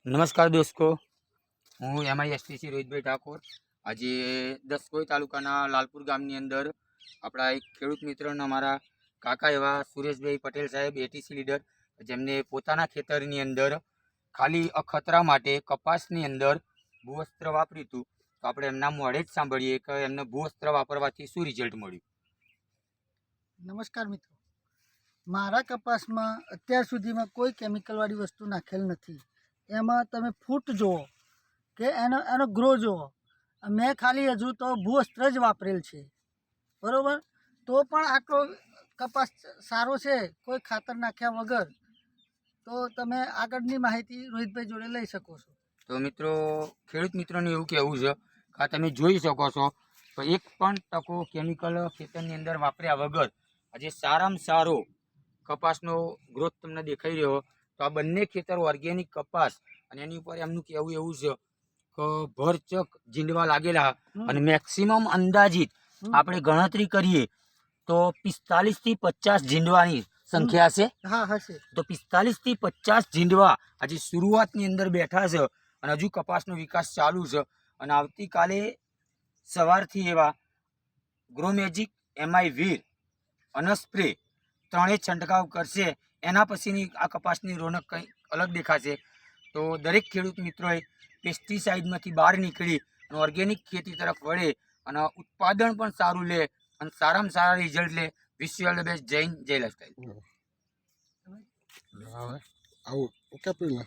નમસ્કાર દોસ્તો, હું MISTC રોહિતભાઈ ઠાકોર. આજે દસકોઈ તાલુકાના લાલપુર ગામની અંદર આપણા એક ખેડૂત મિત્રના મારા કાકા એવા સુરેશભાઈ પટેલ સાહેબ ATC લીડર, જેમને પોતાના ખેતરની અંદર ખાલી અખતરા માટે કપાસની અંદર ભૂવસ્ત્ર વાપર્યું હતું. તો આપણે એમના મોઢે જ સાંભળીએ કે એમને ભૂવસ્ત્ર વાપરવાથી શું રિઝલ્ટ મળ્યું. નમસ્કાર મિત્રો, મારા કપાસમાં અત્યાર સુધીમાં કોઈ કેમિકલવાળી વસ્તુ નાખેલ નથી. એમાં તમે ફૂટ જુઓ કે એનો ગ્રો જુઓ. મેં ખાલી હજુ તો ભૂવસ્ત્ર જ વાપરેલ છે, બરાબર. તો પણ આટલો કપાસ સારો છે કોઈ ખાતર નાખ્યા વગર. તો તમે આગળની માહિતી રોહિતભાઈ જોડે લઈ શકો છો. તો મિત્રો, ખેડૂત મિત્રોને એવું કહેવું છે કે આ તમે જોઈ શકો છો તો એક પણ ટકો કેમિકલ ખેતરની અંદર વાપર્યા વગર આજે સારામાં સારો કપાસનો ગ્રોથ તમને દેખાઈ રહ્યો. તો આ બંને ખેતર ઓર્ગેનિક કપાસ, અને એની ઉપર એમનું કહેવું એવું છે કે ભરચક જીંડવા લાગેલા, અને મેક્સિમમ અંદાજિત આપણે ગણતરી કરીએ તો 45 થી 50 જીંડવાની સંખ્યા છે. હા, હશે. તો 45 થી 50 જીંડવા આજે શરૂઆતની અંદર બેઠા છે, અને હજુ કપાસનો વિકાસ ચાલુ છે. અને આવતીકાલે સવારથી એવા ગ્રોમેજિક, MI વીર અને સ્પ્રે ત્રણેય છંટકાવ કરશે. એના પછીની આ કપાસની રોનક કંઈ અલગ દેખાશે. તો દરેક ખેડૂત મિત્રોએ પેસ્ટિસાઇડમાંથી બહાર નીકળી અને ઓર્ગેનિક ખેતી તરફ વળે અને ઉત્પાદન પણ સારું લે અને સારામાં સારા રિઝલ્ટ લે. Wish you all the best. જય હિન્દ, જય લાઈફસ્ટાઈલ. આવું ઓકે પેલા